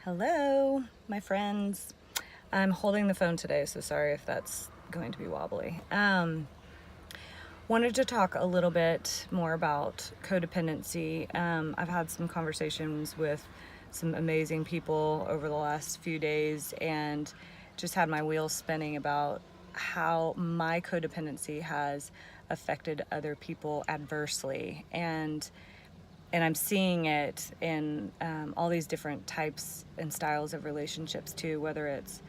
Hello, my friends. I'm holding the phone today, so sorry if that's going to be wobbly. Wanted to talk a little bit more about codependency. I've had some conversations with some amazing people over the last few days and just had my wheels spinning about how my codependency has affected other people adversely. And I'm seeing it in all these different types and styles of relationships too, whether it's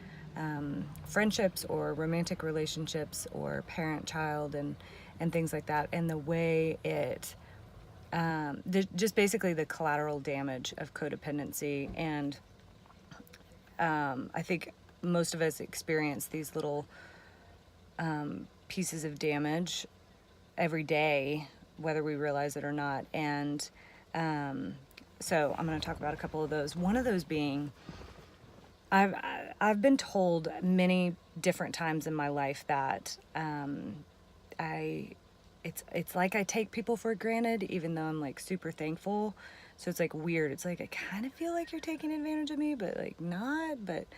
friendships or romantic relationships or parent-child and things like that. And the way it, just basically the collateral damage of codependency. And I think most of us experience these little pieces of damage every day, whether we realize it or not. And so I'm going to talk about a couple of those. One of those being, I've been told many different times in my life that it's like I take people for granted, even though I'm like super thankful. So it's like weird. It's like I kind of feel like you're taking advantage of me, but like not. But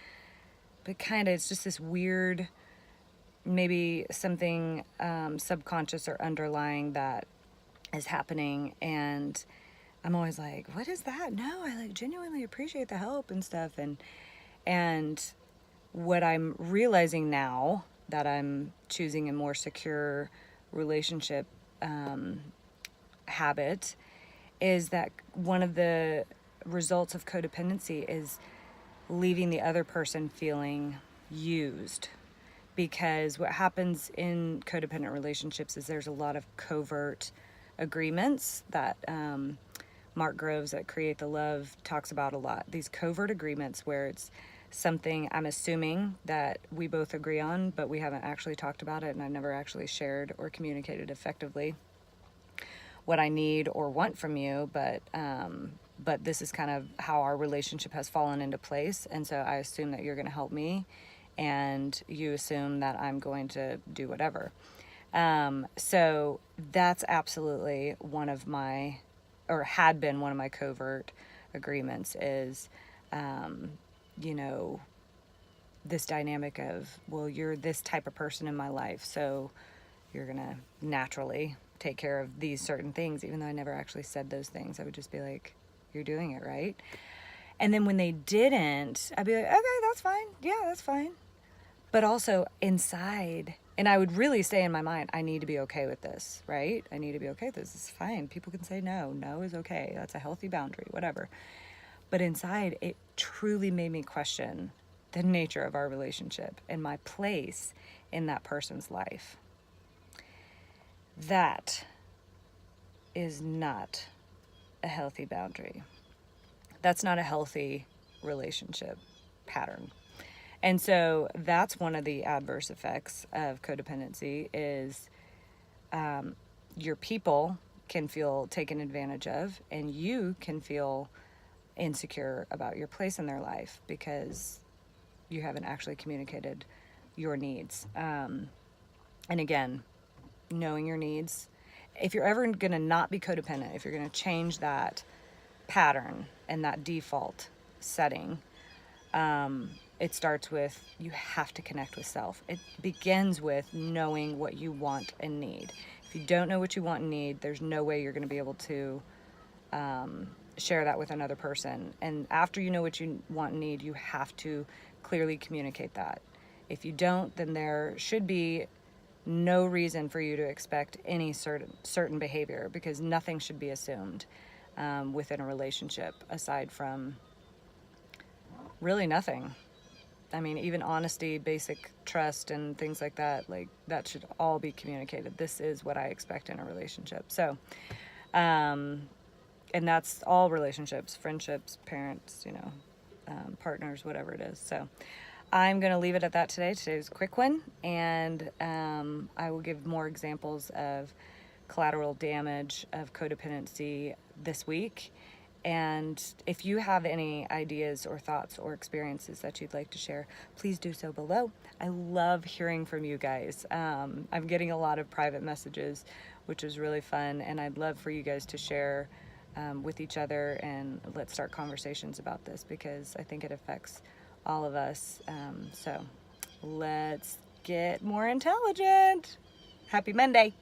kind of, it's just this weird, maybe something subconscious or underlying that is happening. And I'm always like, what is that? No, I like genuinely appreciate the help and stuff. And what I'm realizing now that I'm choosing a more secure relationship habit is that one of the results of codependency is leaving the other person feeling used. Because what happens in codependent relationships is there's a lot of covert agreements that Mark Groves at Create the Love talks about a lot. These covert agreements where it's something I'm assuming that we both agree on, but we haven't actually talked about it, and I've never actually shared or communicated effectively what I need or want from you, but this is kind of how our relationship has fallen into place. And so I assume that you're going to help me, and you assume that I'm going to do whatever. So that's absolutely one of my, or had been one of my covert agreements is, this dynamic of, well, you're this type of person in my life, so you're going to naturally take care of these certain things, even though I never actually said those things. I would just be like, you're doing it right. And then when they didn't, I'd be like, okay, that's fine. Yeah, that's fine. But also inside, and I would really say in my mind, I need to be okay with this, right? I need to be okay with this. It's fine. People can say no. No is okay. That's a healthy boundary, whatever. But inside, it truly made me question the nature of our relationship and my place in that person's life. That is not a healthy boundary. That's not a healthy relationship pattern. And so that's one of the adverse effects of codependency is your people can feel taken advantage of, and you can feel insecure about your place in their life because you haven't actually communicated your needs. And again, knowing your needs. If you're ever going to not be codependent, if you're going to change that pattern and that default setting, it starts with you have to connect with self. It begins with knowing what you want and need. If you don't know what you want and need, there's no way you're going to be able to share that with another person. And after you know what you want and need, you have to clearly communicate that. If you don't, then there should be no reason for you to expect any certain behavior, because nothing should be assumed within a relationship aside from really nothing. I mean, even honesty, basic trust, and things like that, like that should all be communicated. This is what I expect in a relationship. So, and that's all relationships, friendships, parents, partners, whatever it is. So I'm going to leave it at that today. Today's a quick one, and I will give more examples of collateral damage of codependency this week. And if you have any ideas or thoughts or experiences that you'd like to share, please do so below. I love hearing from you guys. I'm getting a lot of private messages, which is really fun, and I'd love for you guys to share with each other, and let's start conversations about this, because I think it affects all of us. So let's get more intelligent. Happy Monday.